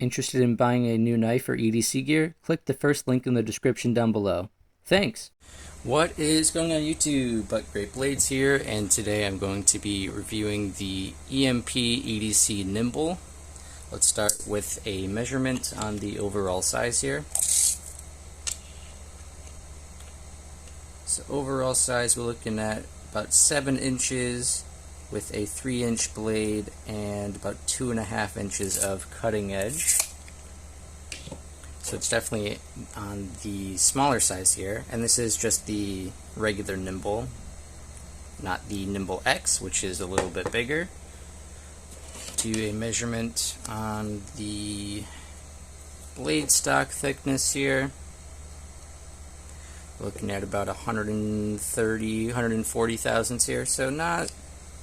Interested in buying a new knife or EDC gear? Click the first link in the description down below. Thanks! What is going on YouTube? But Great Blades here, and today I'm going to be reviewing the EMP EDC nymble. Let's start with a measurement on the overall size here. So overall size, we're looking at about 7 inches with a 3-inch blade and about 2.5 inches of cutting edge. So it's definitely on the smaller size here, and this is just the regular nymble, not the nymble X, which is a little bit bigger. Do a measurement on the blade stock thickness here. Looking at about 130, 140 thousandths here, so not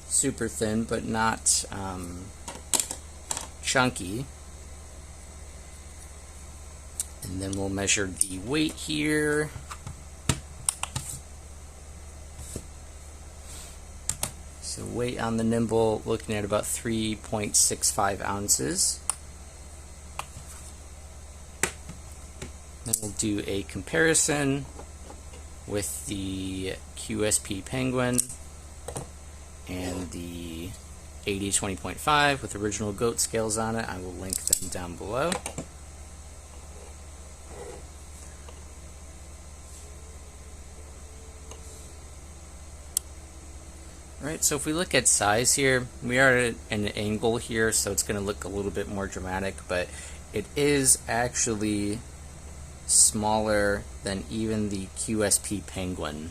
super thin, but not chunky. And then we'll measure the weight here. So weight on the nymble, looking at about 3.65 ounces. Then we'll do a comparison with the QSP Penguin and the 80-20.5 with original goat scales on it. I will link them down below. Alright, so if we look at size here, we are at an angle here, so it's going to look a little bit more dramatic, but it is actually smaller than even the QSP Penguin.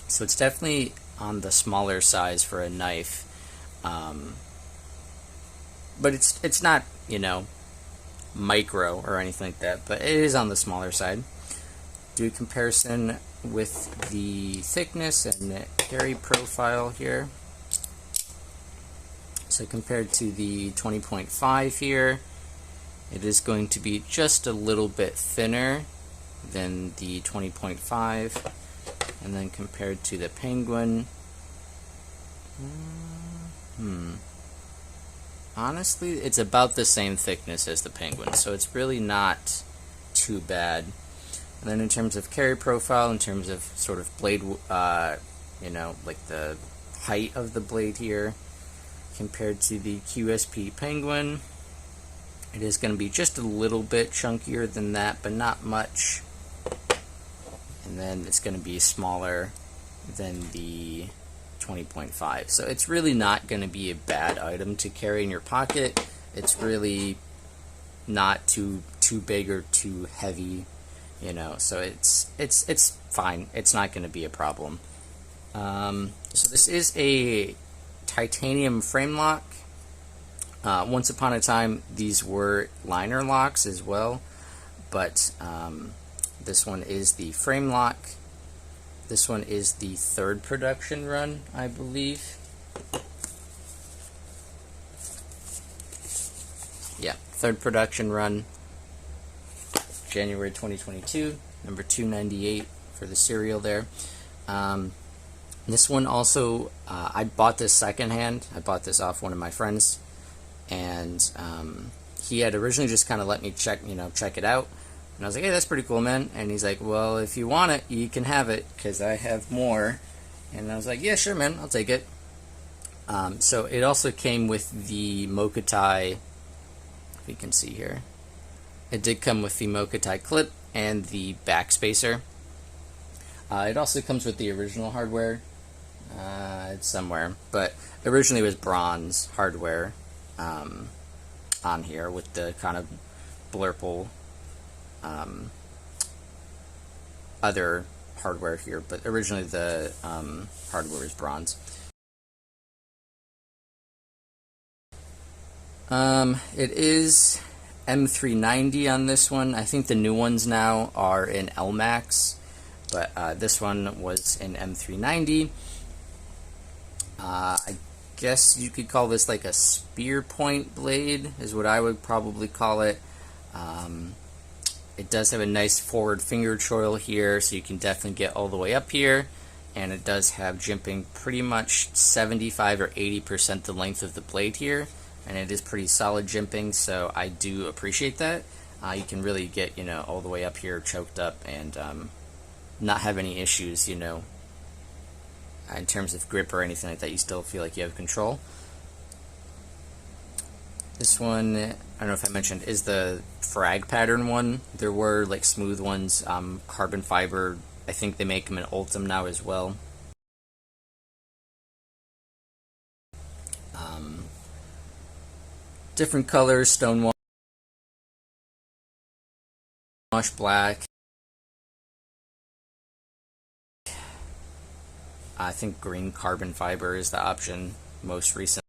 So it's definitely on the smaller size for a knife, but it's not, you know, micro or anything like that, but it is on the smaller side. Do a comparison with the thickness and carry profile here. So compared to the 20.5 here, it is going to be just a little bit thinner than the 20.5, and then compared to the Penguin, honestly, it's about the same thickness as the Penguin, so it's really not too bad. And then in terms of carry profile, in terms of sort of blade, you know, like the height of the blade here, compared to the QSP Penguin, it is going to be just a little bit chunkier than that, but not much. And then it's going to be smaller than the 20.5. So it's really not going to be a bad item to carry in your pocket. It's really not too big or too heavy, you know. So it's fine. It's not going to be a problem. So this is a titanium frame lock. Once upon a time, these were liner locks as well, but this one is the frame lock. This one is the 3rd production run, I believe. Yeah, 3rd production run, January 2022, number 298 for the serial there. This one also, I bought this secondhand. I bought this off one of my friends, and he had originally just kind of let me check it out. And I was like, hey, that's pretty cool, man. And he's like, well, if you want it, you can have it, because I have more. And I was like, yeah, sure, man, I'll take it. So it also came with the Mokatai, if you can see here. It did come with the Mokatai clip and the back spacer. It also comes with the original hardware. It's somewhere, but originally it was bronze hardware on here with the kind of blurple other hardware here, but originally the hardware is bronze. It is M390 on this one. I think the new ones now are in LMAX, but this one was in M390. I guess you could call this like a spear point blade, is what I would probably call it. It does have a nice forward finger choil here, so you can definitely get all the way up here, and it does have jimping pretty much 75 or 80% the length of the blade here. and it is pretty solid jimping, so I do appreciate that. You can really get, all the way up here choked up and not have any issues, in terms of grip or anything like that. You still feel like you have control. This one, I don't know if I mentioned, is the frag pattern one. There were like smooth ones, carbon fiber. I think they make them in Ultim now as well. Different colors, stonewash black. I think green carbon fiber is the option most recently.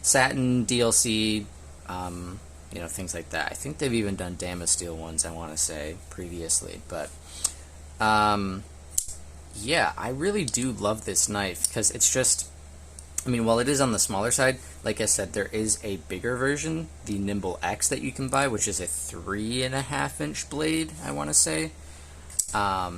Satin, DLC, things like that. I think they've even done Damasteel ones, I want to say, previously. But, yeah, I really do love this knife because it's just, while it is on the smaller side, like I said, there is a bigger version, the Nymble X, that you can buy, which is a 3.5-inch blade, I want to say. I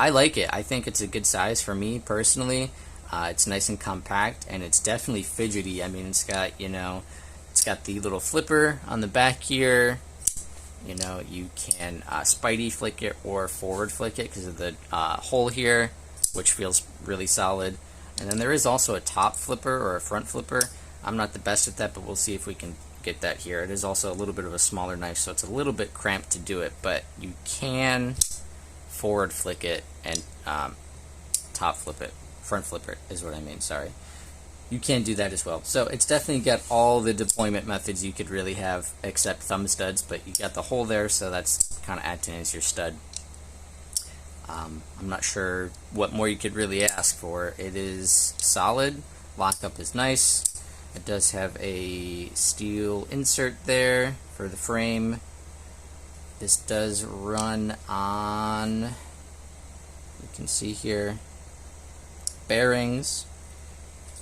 like it. I think it's a good size for me, personally. It's nice and compact, and it's definitely fidgety. It's got, it's got the little flipper on the back here. You can Spidey flick it or forward flick it because of the hole here, which feels really solid. And then there is also a top flipper or a front flipper. I'm not the best at that, but we'll see if we can get that here. It is also a little bit of a smaller knife, so it's a little bit cramped to do it, but you can forward flick it and top flip it. Front flipper is what I mean, sorry. You can do that as well. So it's definitely got all the deployment methods you could really have, except thumb studs, but you got the hole there, so that's kind of acting as your stud. I'm not sure what more you could really ask for. It is solid, lockup is nice. It does have a steel insert there for the frame. This does run on, you can see here, bearings,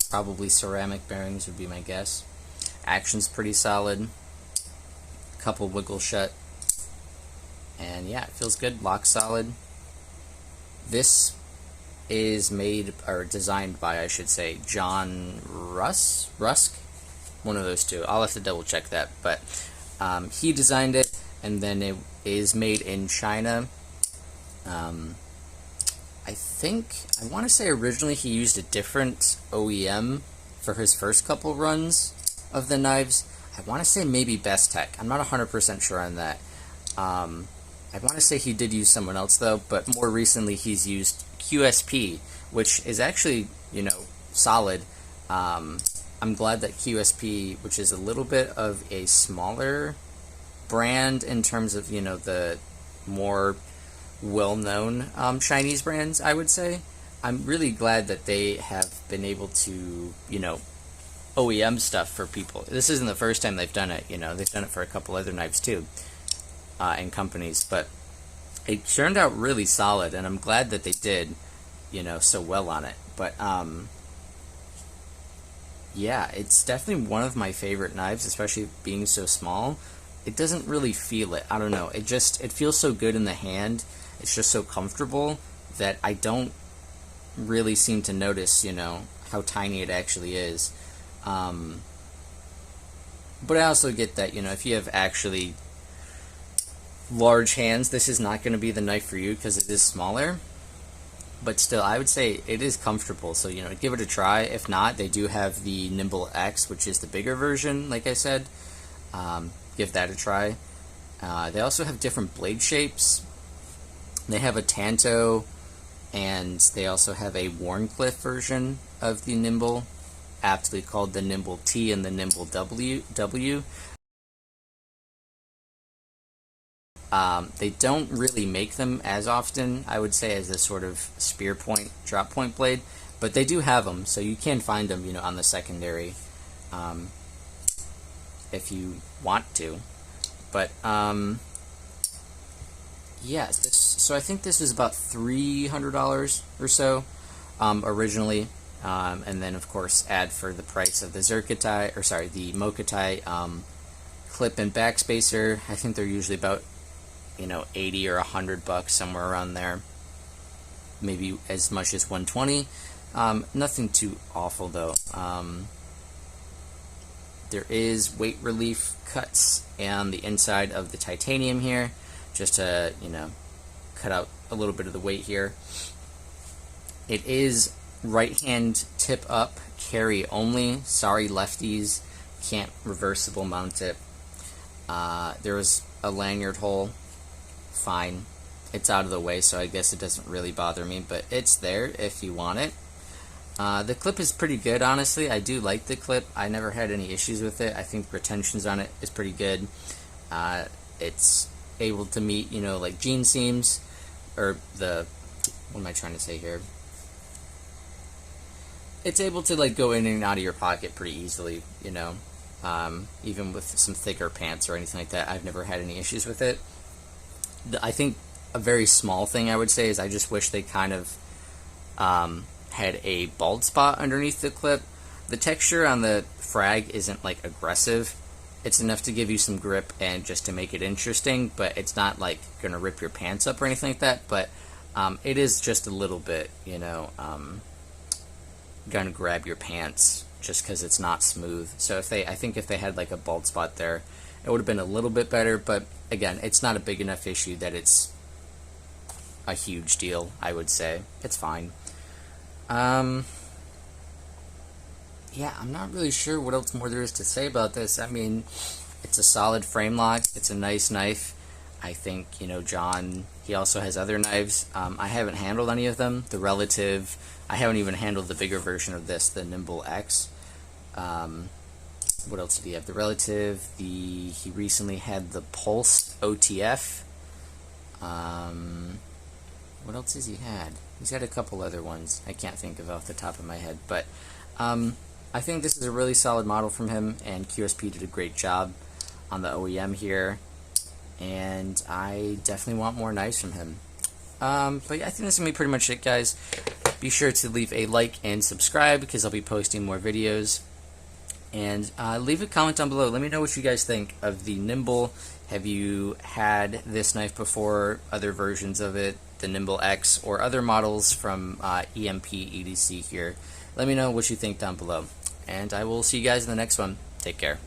probably ceramic bearings would be my guess. Action's pretty solid, couple wiggle shut, and yeah, it feels good, lock solid. This is made, or designed by, I should say, John Rusk, one of those two. I'll have to double check that, but he designed it, and then it is made in China. I want to say originally he used a different OEM for his first couple runs of the knives. I want to say maybe Best Tech. I'm not 100% sure on that. I want to say he did use someone else though, but more recently he's used QSP, which is actually, solid. I'm glad that QSP, which is a little bit of a smaller brand in terms of, the more well-known Chinese brands, I would say. I'm really glad that they have been able to, OEM stuff for people. This isn't the first time they've done it, they've done it for a couple other knives too, and companies, but it turned out really solid, and I'm glad that they did, so well on it. But, yeah, it's definitely one of my favorite knives, especially being so small. It doesn't really feel it. I don't know. It feels so good in the hand. It's just so comfortable that I don't really seem to notice, how tiny it actually is. But I also get that, if you have actually large hands, this is not going to be the knife for you because it is smaller. But still, I would say it is comfortable, so, give it a try. If not, they do have the Nymble X, which is the bigger version, like I said. Give that a try. They also have different blade shapes. They have a Tanto, and they also have a Warncliffe version of the Nymble, aptly called the Nymble T and the Nymble W. They don't really make them as often, I would say, as a sort of spear point, drop point blade, but they do have them, so you can find them, on the secondary, if you want to. But, yeah, so I think this was about $300 or so, originally, and then, of course, add for the price of the the Mokatai, clip and backspacer. I think they're usually about, $80 or $100, somewhere around there. maybe as much as 120. Nothing too awful though. There is weight relief cuts on the inside of the titanium here, just to, you know, cut out a little bit of the weight here. It is right hand tip up, carry only. Sorry lefties, can't reversible mount it. There was a lanyard hole, fine. It's out of the way, so I guess it doesn't really bother me, but it's there if you want it. The clip is pretty good, honestly. I do like the clip. I never had any issues with it. I think retentions on it is pretty good. It's able to meet, you know, like jean seams, or the, what am I trying to say here? It's able to like go in and out of your pocket pretty easily, you know, even with some thicker pants or anything like that. I've never had any issues with it. I think a very small thing I would say is I just wish they kind of had a bald spot underneath the clip. The texture on the frag isn't like aggressive. It's enough to give you some grip and just to make it interesting, but it's not like gonna rip your pants up or anything like that. But it is just a little bit, you know, gonna grab your pants just because it's not smooth. So I think if they had like a bald spot there, it would have been a little bit better. But again, it's not a big enough issue that it's a huge deal. I would say it's fine. Yeah, I'm not really sure what else more there is to say about this. I mean, it's a solid frame lock. It's a nice knife. I think, you know, John, he also has other knives. I haven't handled any of them. The Relative, I haven't even handled the bigger version of this, the nymble X. What else did he have? The Relative, he recently had the Pulse OTF. What else has he had? He's had a couple other ones. I can't think of off the top of my head, but I think this is a really solid model from him, and QSP did a great job on the OEM here, and I definitely want more knives from him. But yeah, I think this is going to be pretty much it, guys. Be sure to leave a like and subscribe, because I'll be posting more videos. And leave a comment down below. Let me know what you guys think of the nymble. Have you had this knife before, other versions of it, the nymble X, or other models from EMP EDC here? Let me know what you think down below. And I will see you guys in the next one. Take care.